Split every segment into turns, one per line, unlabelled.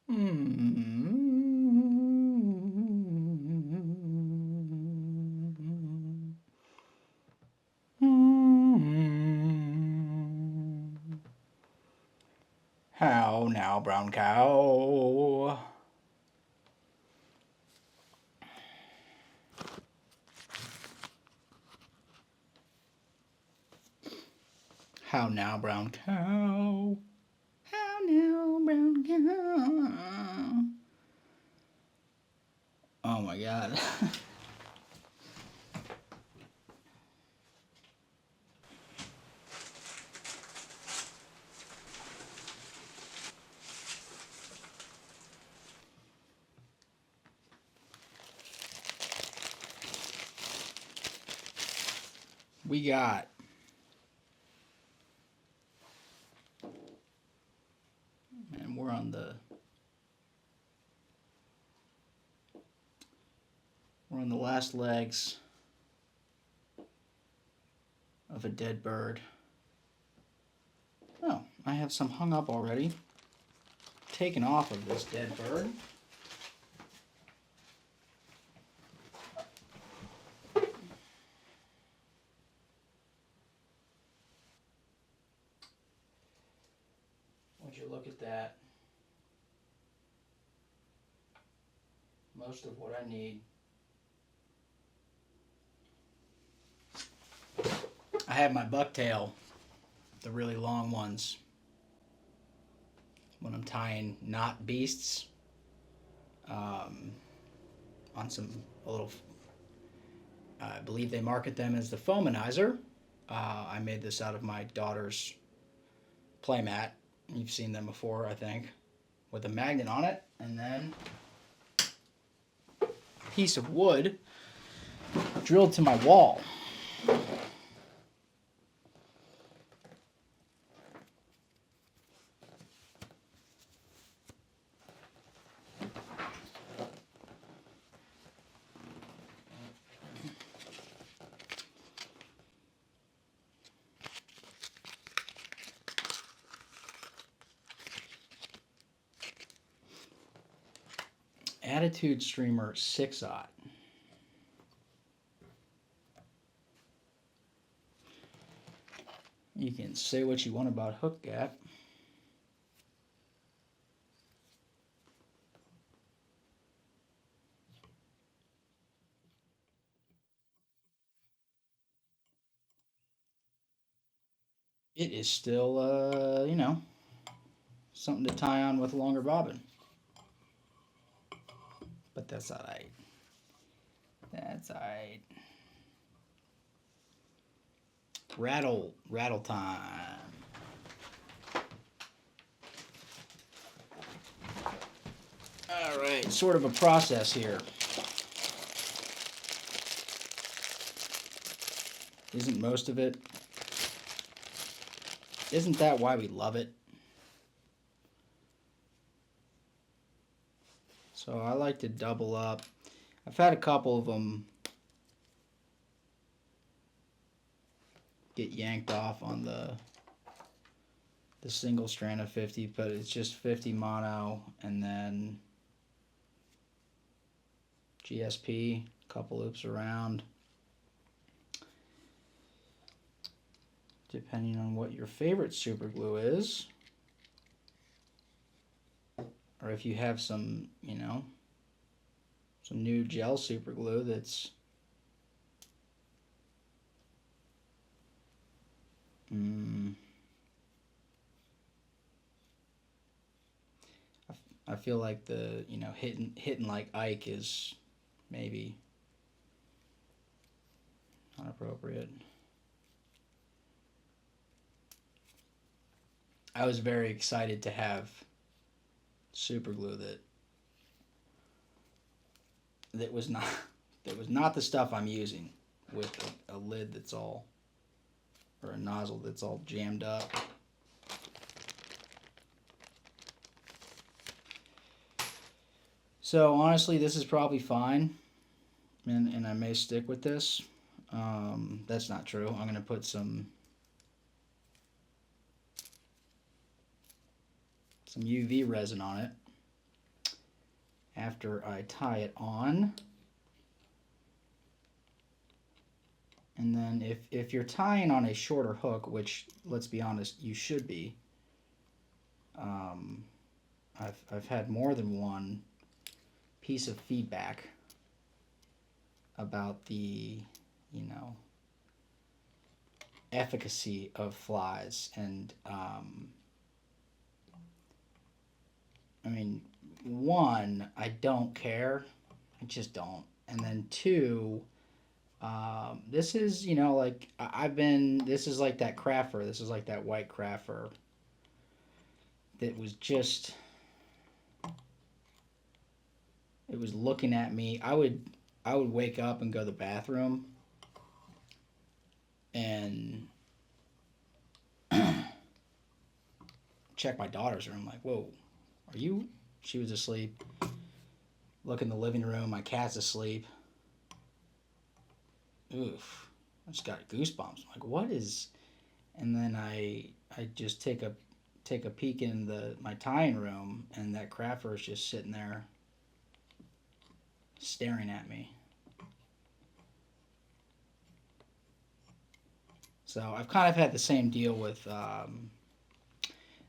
How now, brown cow? How now, brown cow? How now, brown cow? Oh my god. We got and we're on the last legs of a dead bird. Oh, I have some hung up already. Taken off of this dead bird. Would you look at that? Most of what I need. I have my bucktail, the really long ones, when I'm tying knot beasts on a little, I believe they market them as the foamanizer. I made this out of my daughter's playmat. You've seen them before, I think, with a magnet on it, and then a piece of wood drilled to my wall. Attitude Streamer 6/0. You can say what you want about hook gap. It is still, something to tie on with a longer bobbin. But that's alright. That's alright. Rattle time. Alright, sort of a process here. Isn't most of it? Isn't that why we love it? So I like to double up. I've had a couple of them get yanked off on the single strand of 50, but it's just 50 mono and then GSP, couple loops around. Depending on what your favorite super glue is, or if you have some, some new gel super glue that's I feel like the hitting like Ike is maybe not appropriate. I was very excited to have super glue that was not the stuff I'm using, with a lid that's all, or a nozzle that's all jammed up. So honestly, this is probably fine, and I may stick with this. That's not true. I'm gonna put some UV resin on it. after I tie it on. And then if you're tying on a shorter hook, which, let's be honest, you should be, I've had more than one piece of feedback about the, you know, efficacy of flies. And I mean, one, I don't care. I just don't. And then two, this is, you know, like this is like that craft fur. This is like that white craft fur that was just, it was looking at me. I would wake up and go to the bathroom and check my daughter's room. Like, whoa, are you? She was asleep. Look in the living room. My cat's asleep. Oof, I just got goosebumps. I'm like, what is? And then I just take a peek in my tying room, and that craft fur is just sitting there staring at me. So I've kind of had the same deal with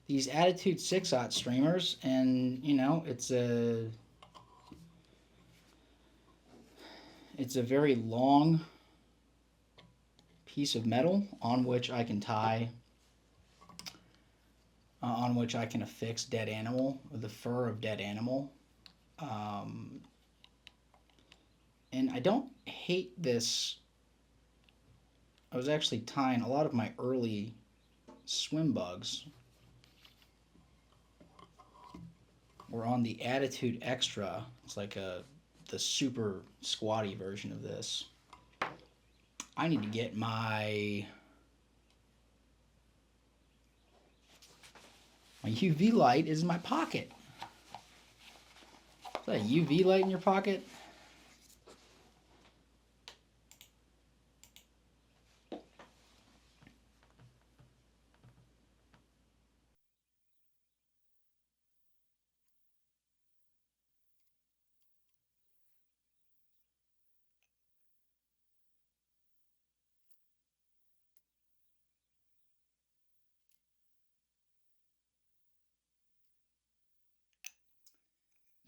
these Attitude 6/0 streamers, and you know, it's a very long piece of metal on which I can tie, on which I can affix dead animal, or the fur of dead animal. And I don't hate this. I was actually tying a lot of my early swim bugs were on the Attitude Extra. It's like the super squatty version of this. I need to get my UV light is in my pocket. Is that a UV light in your pocket?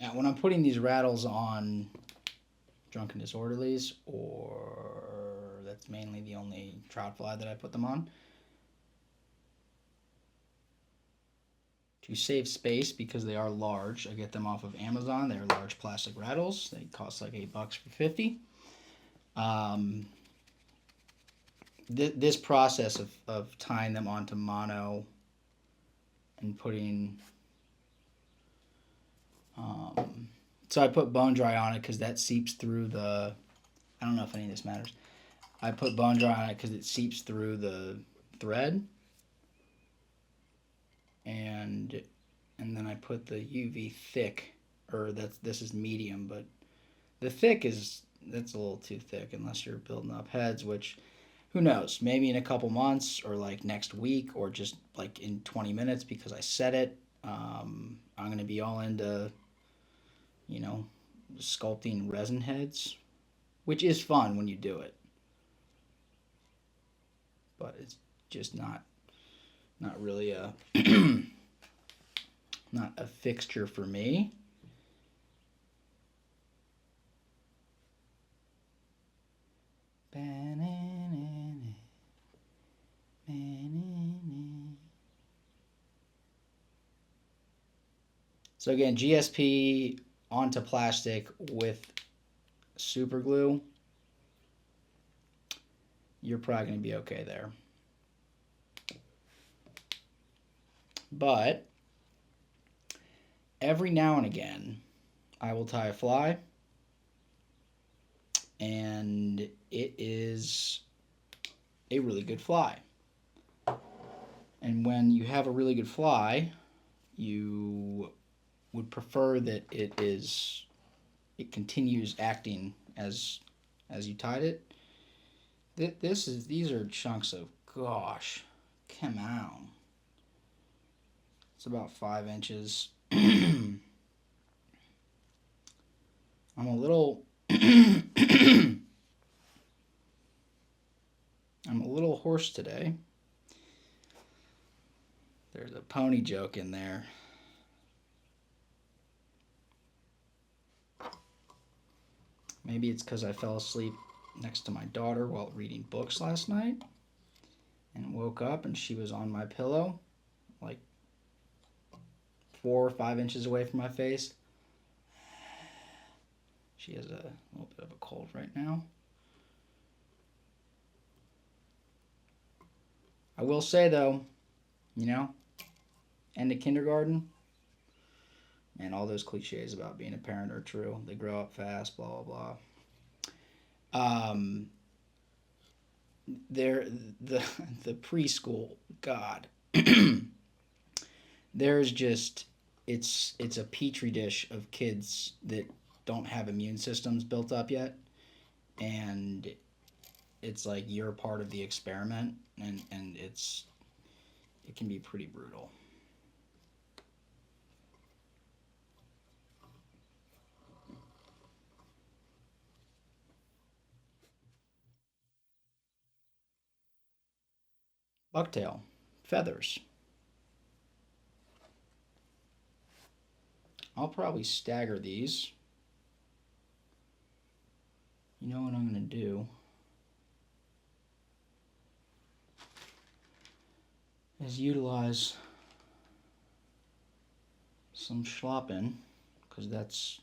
Now, when I'm putting these rattles on drunken disorderlies, or that's mainly the only trout fly that I put them on, to save space because they are large, I get them off of Amazon. They're large plastic rattles. They cost like $8 for 50. This process of tying them onto mono and putting so I put bone dry on it because that seeps through the, I don't know if any of this matters. I put bone dry on it because it seeps through the thread, and then I put the UV thick, or this is medium, but the thick that's a little too thick unless you're building up heads, which who knows, maybe in a couple months or like next week or just like in 20 minutes because I said it. I'm going to be all into, you know, sculpting resin heads, which is fun when you do it, but it's just not really a not a fixture for me. So again, GSP onto plastic with super glue, you're probably going to be okay there. But every now and again, I will tie a fly, and it is a really good fly. And when you have a really good fly, you would prefer that it continues acting as you tied it. These are chunks of, gosh, come on. It's about 5 inches. I'm a little I'm a little hoarse today. There's a pony joke in there. Maybe it's because I fell asleep next to my daughter while reading books last night and woke up and she was on my pillow, like 4 or 5 inches away from my face. She has a little bit of a cold right now. I will say though, end of kindergarten, and all those cliches about being a parent are true. They grow up fast, blah blah blah. There, the preschool, God, there's just it's a petri dish of kids that don't have immune systems built up yet, and it's like you're a part of the experiment, and it can be pretty brutal. Bucktail, feathers. I'll probably stagger these. You know what I'm going to do is utilize some schloppen, because that's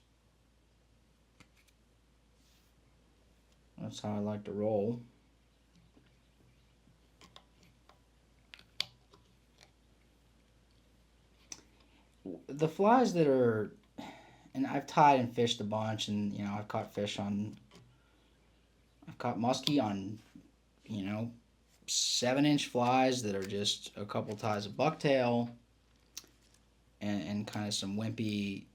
how I like to roll. The flies that are, and I've tied and fished a bunch, and I've caught muskie on 7-inch flies that are just a couple ties of bucktail and kind of some wimpy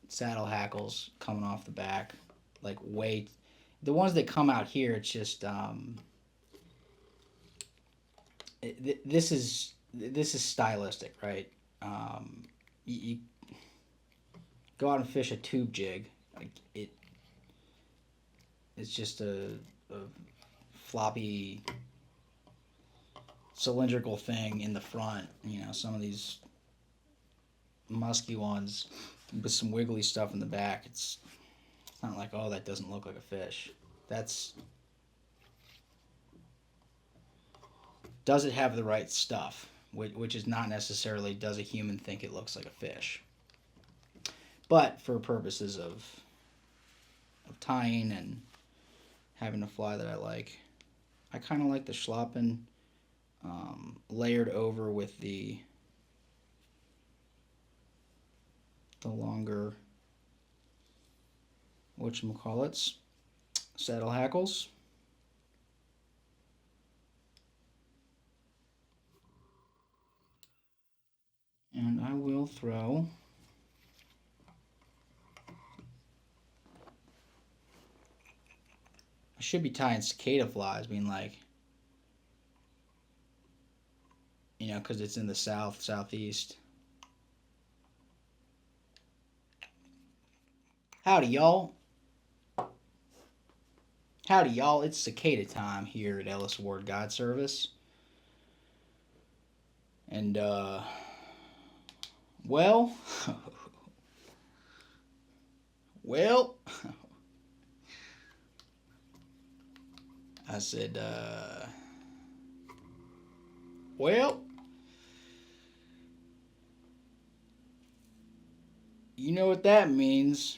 saddle hackles coming off the back, like weight. The ones that come out here, it's just this is stylistic, right? You go out and fish a tube jig, like it's just a floppy cylindrical thing in the front. Some of these musky ones with some wiggly stuff in the back. It's not like, oh, that doesn't look like a fish. Does it have the right stuff? Which is not necessarily does a human think it looks like a fish. But for purposes of tying and having a fly that I like, I kind of like the schloppen layered over with the longer whatchamacallits, saddle hackles. And I will throw I should be tying cicada flies, being like, because it's in the southeast. Howdy, y'all. Howdy, y'all. It's cicada time here at Ellis Ward Guide Service. And, well, well, I said, well, you know what that means.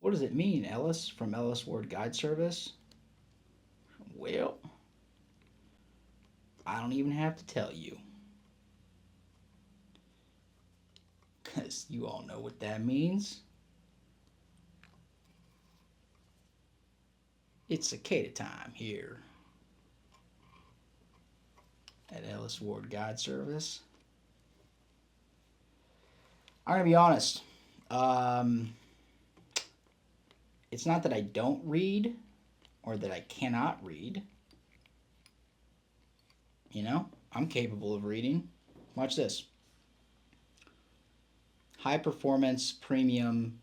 What does it mean, Ellis, from Ellis Ward Guide Service? Well, I don't even have to tell you. Because you all know what that means. It's cicada time here at Ellis Ward Guide Service. I'm going to be honest. It's not that I don't read or that I cannot read. I'm capable of reading. Watch this. high performance premium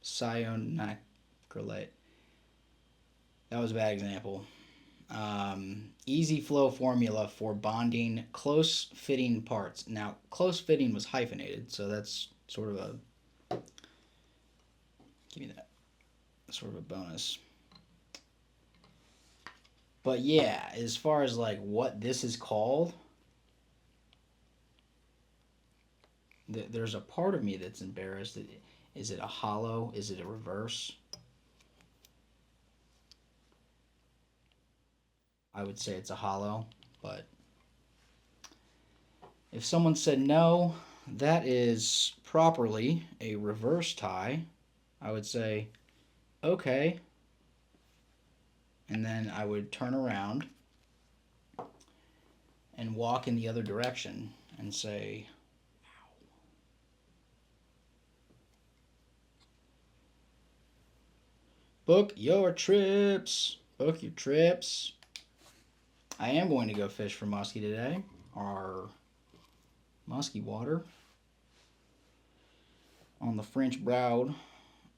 cyanoacrylate. That was a bad example. Easy flow formula for bonding close fitting parts. Now, close fitting was hyphenated, so that's sort of a, give me that, sort of a bonus. But yeah, as far as like what this is called, there's a part of me that's embarrassed. Is it a hollow? Is it a reverse? I would say it's a hollow, but if someone said no, that is properly a reverse tie, I would say, okay. And then I would turn around and walk in the other direction and say, book your trips. Book your trips. I am going to go fish for muskie today. Our musky water on the French Broad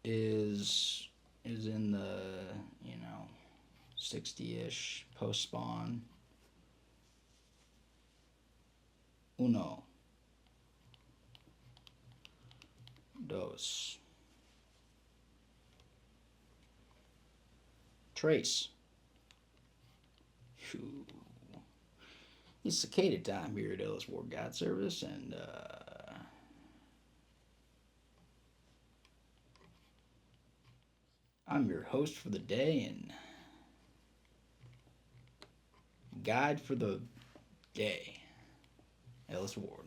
is in the 60-ish post spawn. Uno, dos, tres. Whew. It's cicada time here at Ellis Ward Guide Service, and I'm your host for the day and guide for the day, Ellis Ward.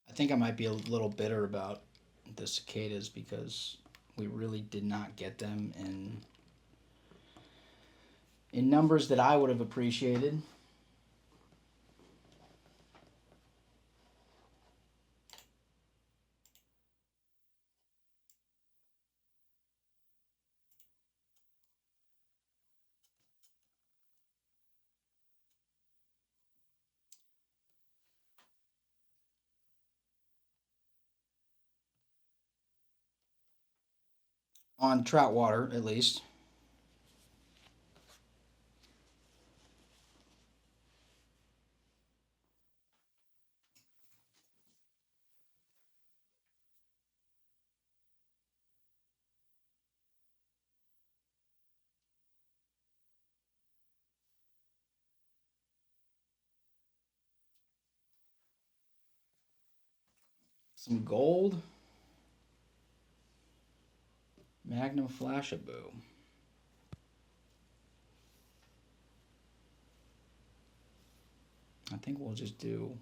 I think I might be a little bitter about the cicadas because we really did not get them in numbers that I would have appreciated. On trout water, at least. Some gold. Magnum Flashaboo. I think we'll just do,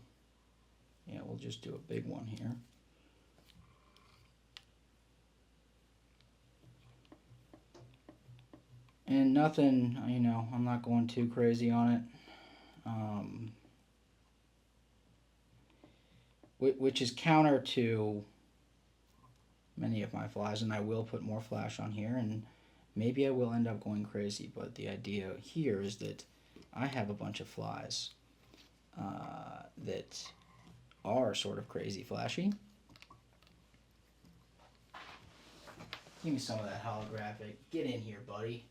we'll just do a big one here. And nothing, I'm not going too crazy on it. Which is counter to many of my flies, and I will put more flash on here, and maybe I will end up going crazy, but the idea here is that I have a bunch of flies that are sort of crazy flashy. Give me some of that holographic. Get in here, buddy.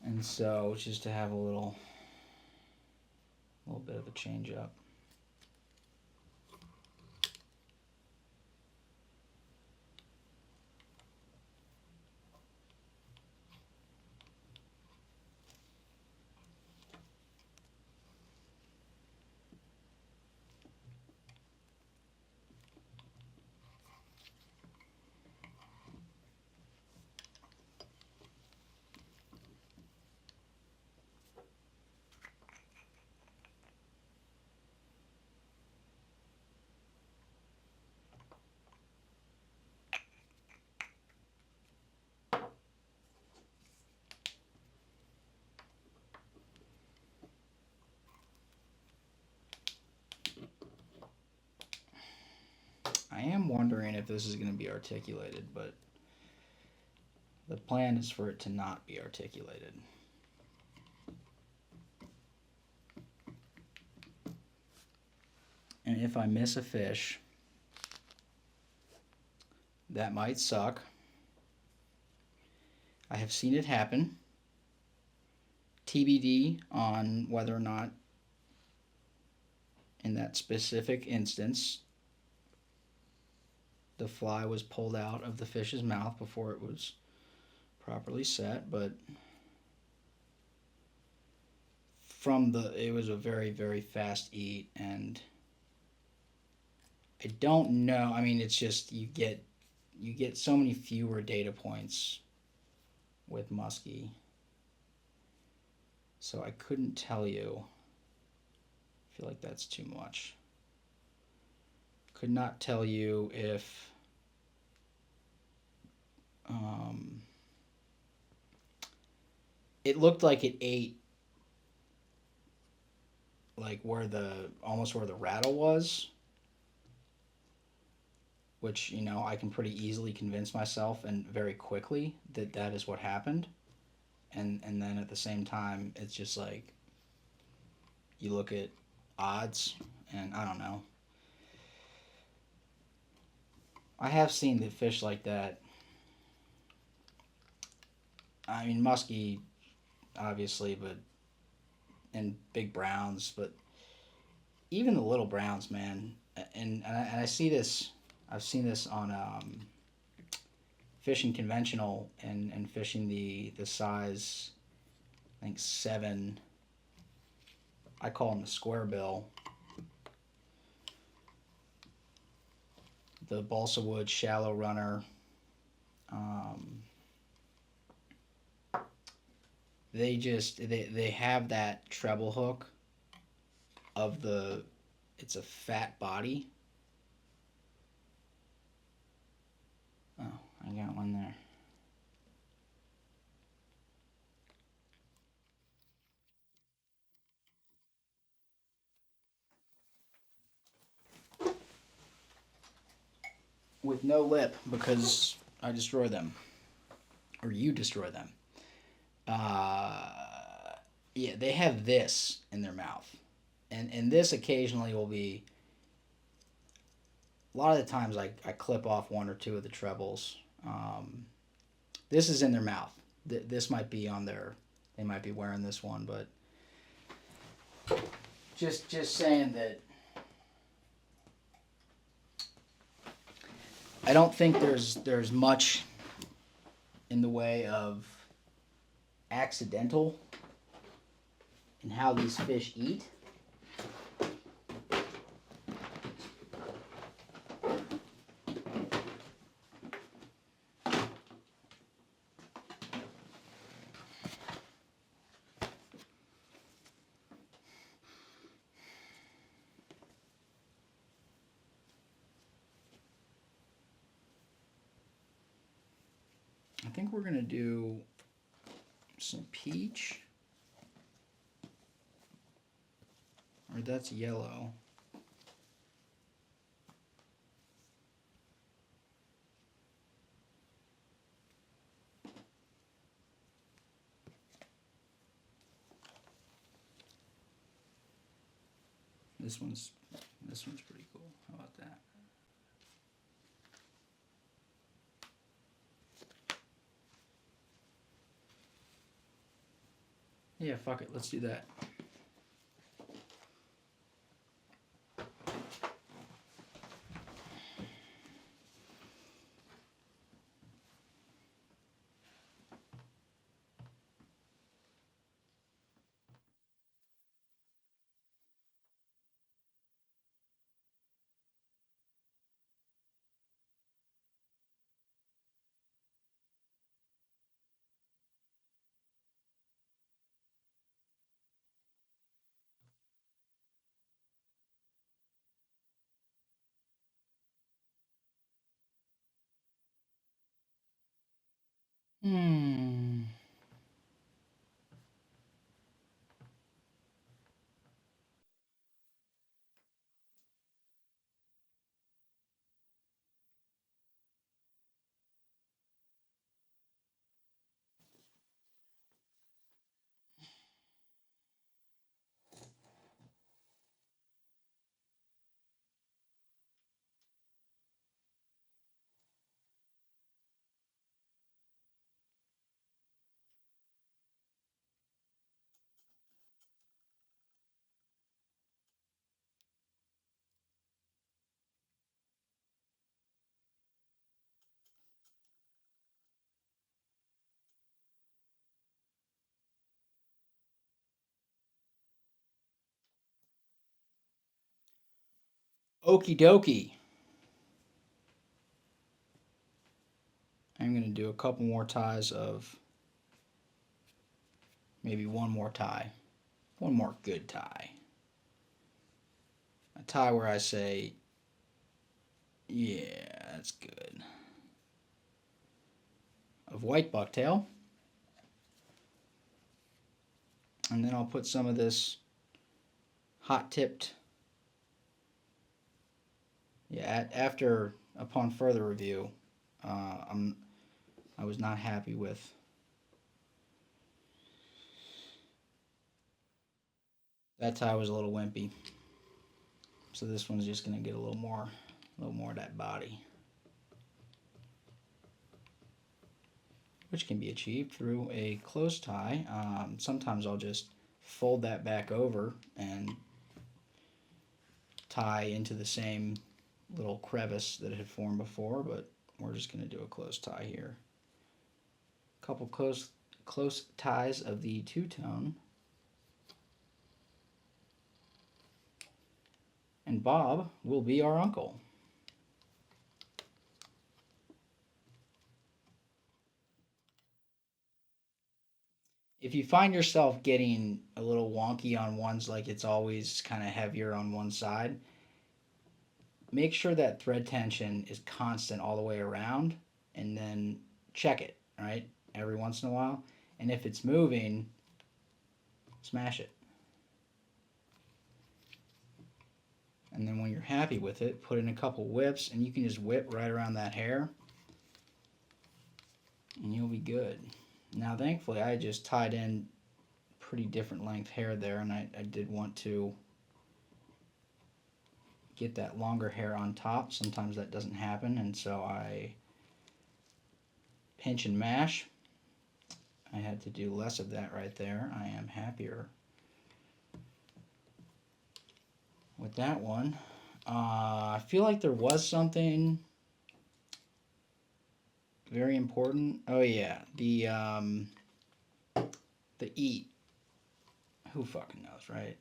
And so, just to have a little bit of a change up. I am wondering if this is going to be articulated, but The plan is for it to not be articulated. And if I miss a fish, that might suck. I have seen it happen. TBD on whether or not, in that specific instance, the fly was pulled out of the fish's mouth before it was properly set, but it was a very, very fast eat, and I don't know. I mean, it's just you get so many fewer data points with muskie, so I couldn't tell you. I feel like that's too much. Could not tell you if it looked like it ate like almost where the rattle was, which I can pretty easily convince myself and very quickly that that is what happened. And then at the same time, it's just like you look at odds, and I don't know. I have seen the fish like that. I mean, muskie, obviously, but and big browns, but even the little browns, man. And I see this. I've seen this on fishing conventional and fishing the size, I think 7. I call them the square bill. The balsa wood shallow runner. Um, they have that treble hook of it's a fat body. Oh, I got one there. With no lip because I destroy them, or you destroy them. Uh, yeah, they have this in their mouth, and this occasionally will be. A lot of the times, I clip off one or two of the trebles. This is in their mouth. This might be on their. They might be wearing this one, but just saying that I don't think there's much in the way of accidental in how these fish eat. I think we're gonna do some peach, or that's yellow. This one's pretty cool. How about that? Yeah, fuck it. Let's do that. Hmm. Okie dokie. I'm going to do a couple more ties of maybe one more tie. One more good tie. A tie where I say, yeah, that's good. Of white bucktail. And then I'll put some of this hot tipped. Yeah, upon further review, I was not happy with that tie. Was a little wimpy, so this one's just gonna get a little more of that body, which can be achieved through a close tie. Sometimes I'll just fold that back over and tie into the same little crevice that it had formed before, but we're just going to do a close tie here. A couple close ties of the two-tone. And Bob will be our uncle. If you find yourself getting a little wonky on ones, like it's always kind of heavier on one side, make sure that thread tension is constant all the way around, and then check it, right, every once in a while. And if it's moving, smash it. And then when you're happy with it, put in a couple whips, and you can just whip right around that hair, and you'll be good. Now, thankfully, I just tied in pretty different length hair there, and I did want to get that longer hair on top. Sometimes that doesn't happen, and so I pinch and mash. I had to do less of that right there. I am happier with that one. I feel like there was something very important. Oh yeah, the eat. Who fucking knows, right?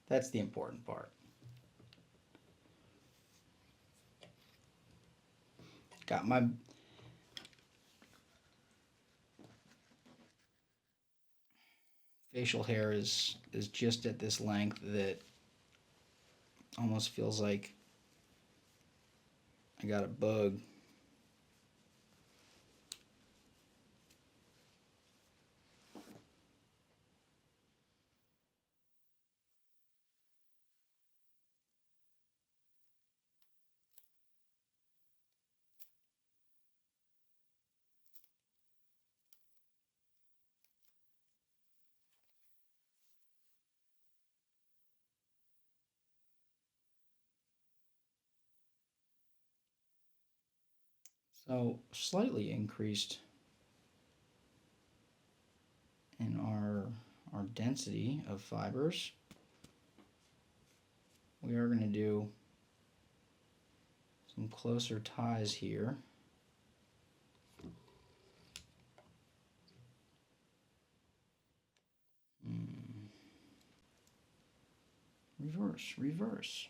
That's the important part. Got my facial hair is just at this length that almost feels like I got a bug. So slightly increased in our density of fibers. We are going to do some closer ties here. Reverse, reverse.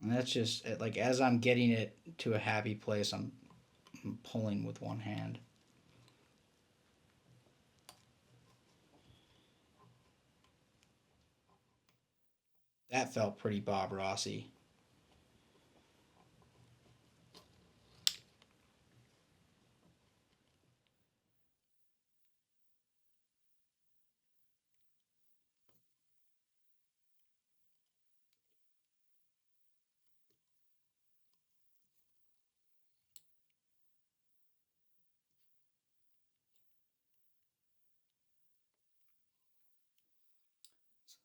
And that's just like as I'm getting it to a happy place, I'm pulling with one hand. That felt pretty Bob Rossy.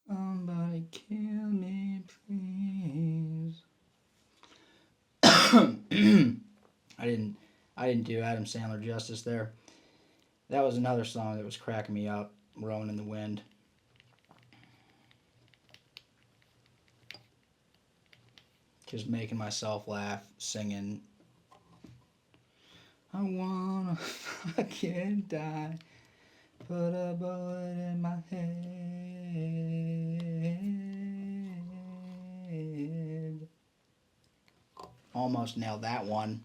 Somebody kill me, please. I didn't do Adam Sandler justice there. That was another song that was cracking me up, Rowing in the Wind. Just making myself laugh, singing, I wanna fucking die, put a bullet in my head. Almost nailed that one.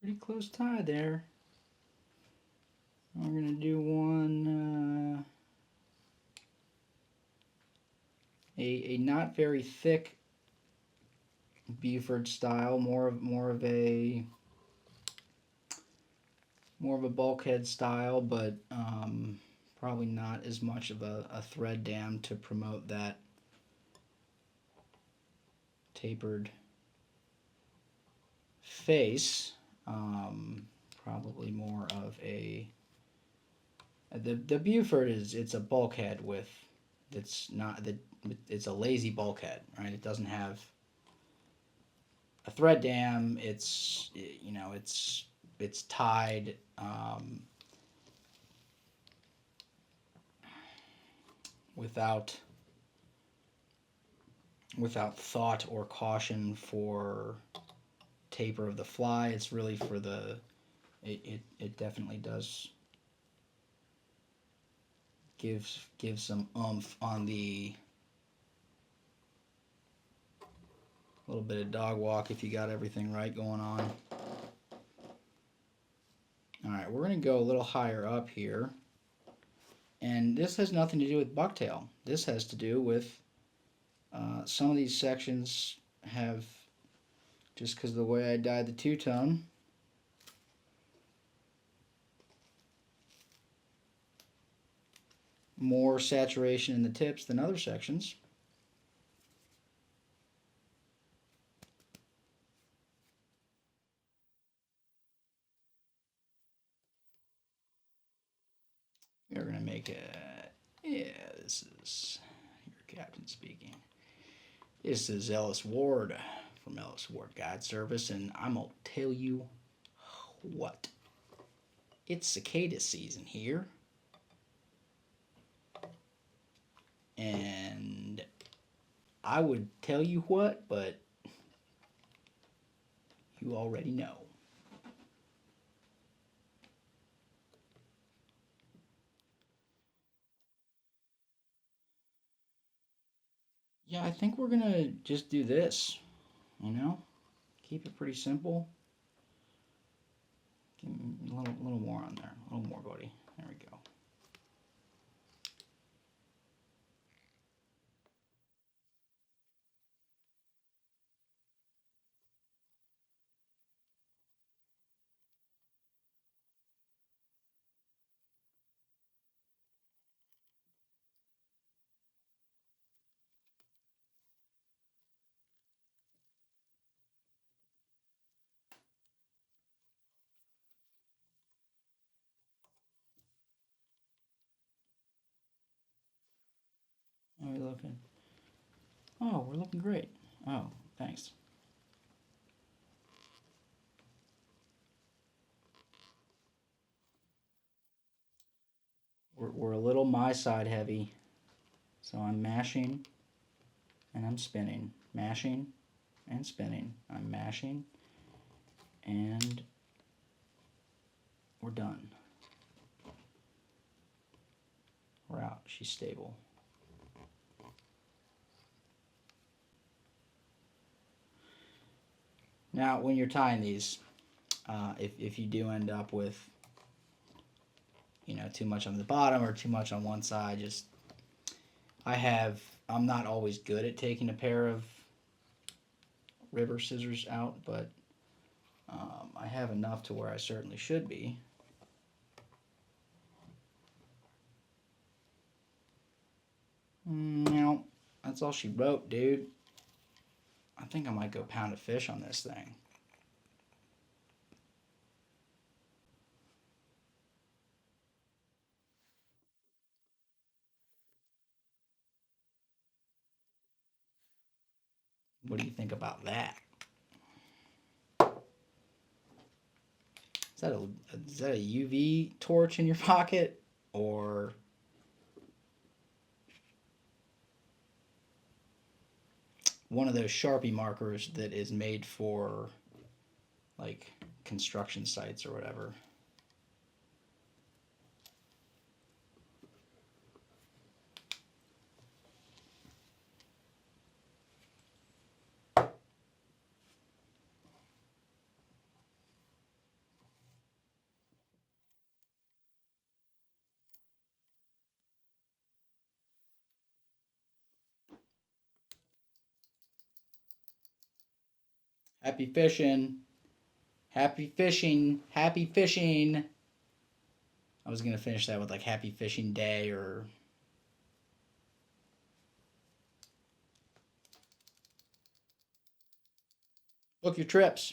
Pretty close tie there. We're going to do one, a not very thick Buford style, more of a bulkhead style, but probably not as much of a thread dam to promote that tapered face. Probably more of a the Buford it's a bulkhead with it's a lazy bulkhead, right? It doesn't have a thread dam. It's tied without thought or caution for taper of the fly. It's really for the it definitely does give some oomph on the little bit of dog walk if you got everything right going on. Alright, we're going to go a little higher up here. And this has nothing to do with bucktail. This has to do with some of these sections have, just because of the way I dyed the two-tone, more saturation in the tips than other sections. We're going to make this is your captain speaking. This is Ellis Ward from Ellis Ward Guide Service, and I'm going to tell you what. It's cicada season here. And I would tell you what, but you already know. Yeah, I think we're gonna just do this, keep it pretty simple. Give me a little more on there, a little more, buddy. There we go. How are we looking? Oh, we're looking great. Oh, thanks. We're a little my side heavy, so I'm mashing and I'm spinning, mashing and spinning. I'm mashing and we're done. We're out. She's stable. Now, when you're tying these, if you do end up with, too much on the bottom or too much on one side, I'm not always good at taking a pair of river scissors out, but I have enough to where I certainly should be. No, that's all she wrote, dude. I think I might go pound a fish on this thing. What do you think about that? Is that a UV torch in your pocket, or one of those Sharpie markers that is made for like construction sites or whatever? Happy fishing. Happy fishing. Happy fishing. I was going to finish that with like happy fishing day or book your trips.